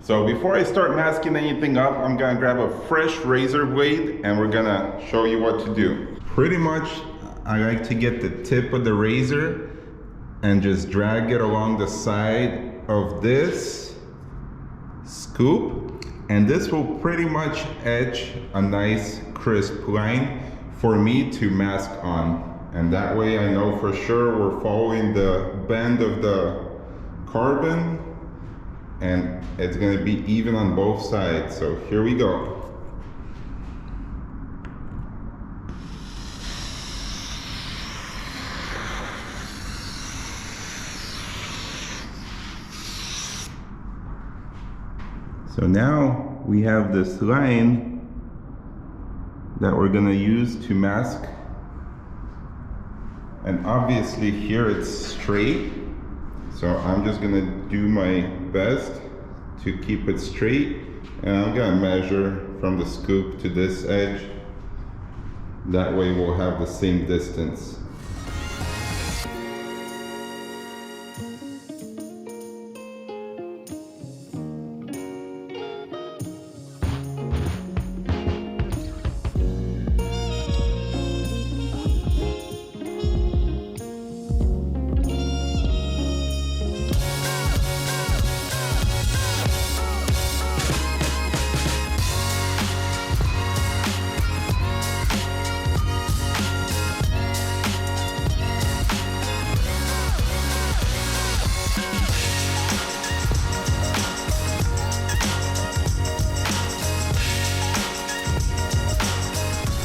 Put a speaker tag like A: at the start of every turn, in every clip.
A: So before I start masking anything up, I'm gonna grab a fresh razor blade and we're gonna show you what to do. Pretty much, I like to get the tip of the razor and just drag it along the side of this scoop. And this will pretty much etch a nice crisp line for me to mask on. And that way I know for sure we're following the bend of the carbon and it's going to be even on both sides. So here we go. So now we have this line that we're going to use to mask, and obviously here it's straight. So I'm just gonna do my best to keep it straight, and I'm gonna measure from the scoop to this edge. That way we'll have the same distance.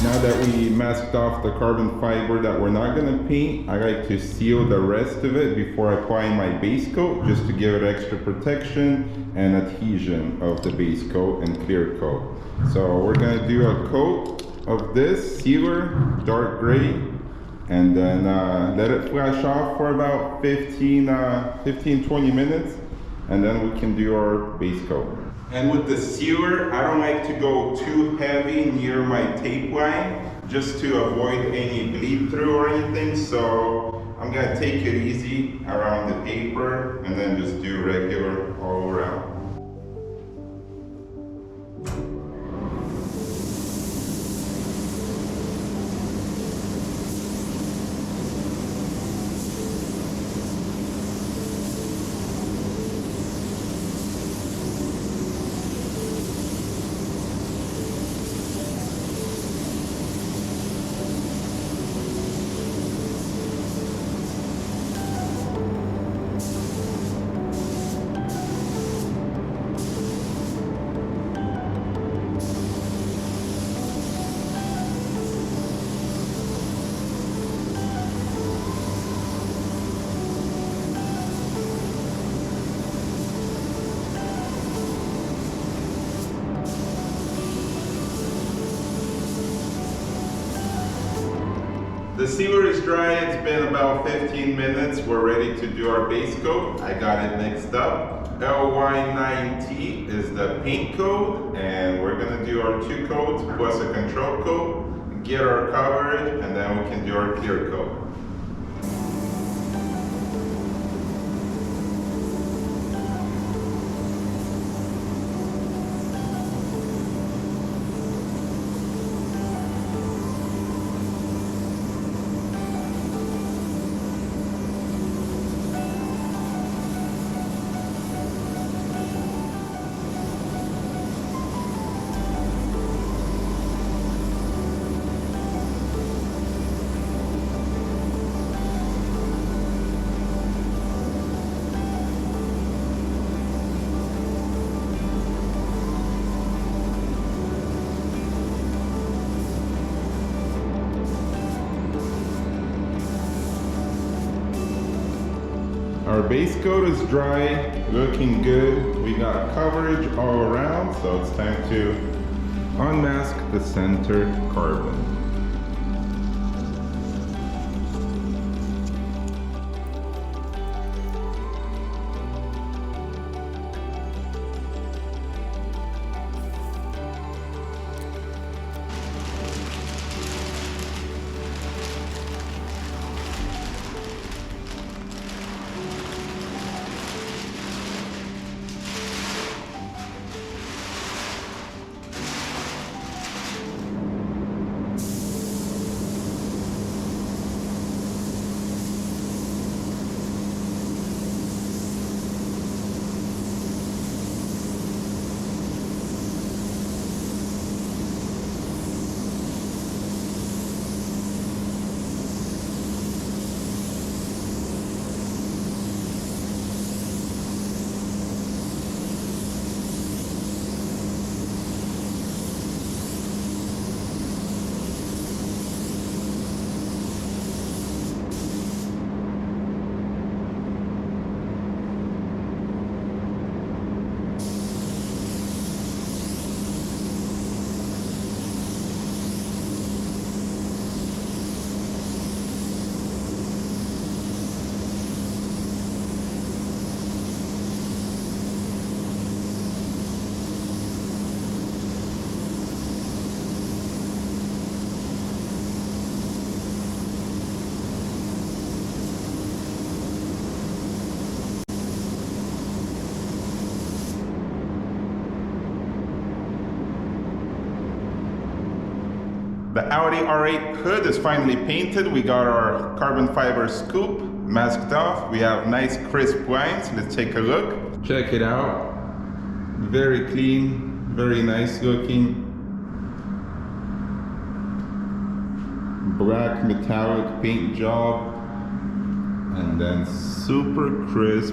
A: Now that we masked off the carbon fiber that we're not going to paint, I like to seal the rest of it before applying my base coat, just to give it extra protection and adhesion of the base coat and clear coat. So we're going to do a coat of this sealer, dark gray, and then let it flash off for about 15-20 minutes, and then we can do our base coat. And with the sealer, I don't like to go too heavy near my tape line, just to avoid any bleed through or anything. So I'm gonna take it easy around the paper and then just do regular all around. The sealer is dry, it's been about 15 minutes. We're ready to do our base coat. I got it mixed up. LY9T is the paint coat, and we're gonna do our 2 coats plus a control coat, get our coverage, and then we can do our clear coat. Our base coat is dry, looking good. We got coverage all around, so it's time to unmask the center carbon. The Audi R8 hood is finally painted. We got our carbon fiber scoop masked off. We have nice crisp lines. Let's take a look. Check it out. Very clean, very nice looking. Black metallic paint job. And then super crisp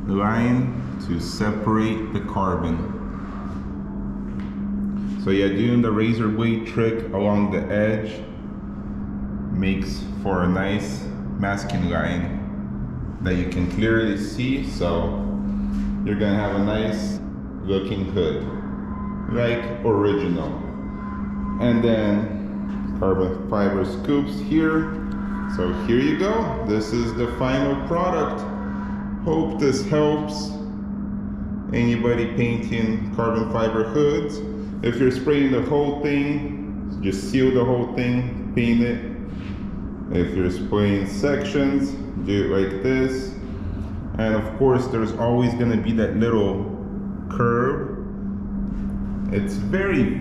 A: line to separate the carbon. So yeah, doing the razor blade trick along the edge makes for a nice masking line that you can clearly see. So you're gonna have a nice looking hood, like original. And then carbon fiber scoops here. So here you go. This is the final product. Hope this helps anybody painting carbon fiber hoods. If you're spraying the whole thing, just seal the whole thing, paint it. If you're spraying sections, do it like this. And of course, there's always gonna be that little curve. It's very,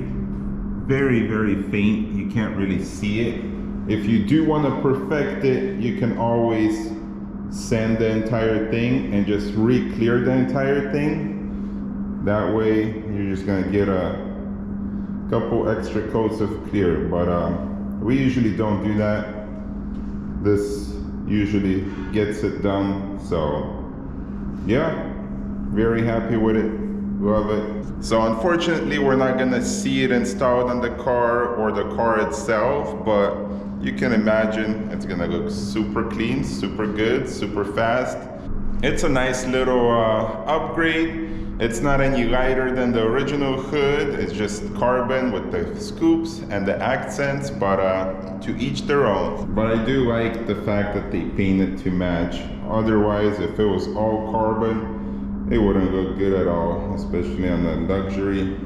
A: very, very faint. You can't really see it. If you do wanna perfect it, you can always sand the entire thing and just re-clear the entire thing. That way, you're just gonna get a couple extra coats of clear, but we usually don't do that. This usually gets it done. So yeah, very happy with it, love it. So unfortunately we're not gonna see it installed on the car or the car itself, but you can imagine it's gonna look super clean, super good, super fast. It's a nice little upgrade. It's not any lighter than the original hood. It's just carbon with the scoops and the accents, but to each their own. But I do like the fact that they painted to match. Otherwise, if it was all carbon, it wouldn't look good at all, especially on a luxury,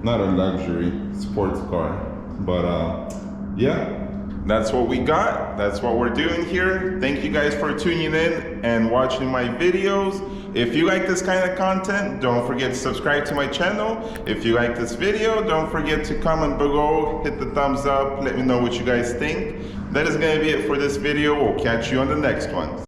A: not a luxury, sports car. But yeah. That's what we got. That's what we're doing here. Thank you guys for tuning in and watching my videos. If you like this kind of content, don't forget to subscribe to my channel. If you like this video, don't forget to comment below, hit the thumbs up, let me know what you guys think. That is gonna be it for this video. We'll catch you on the next one.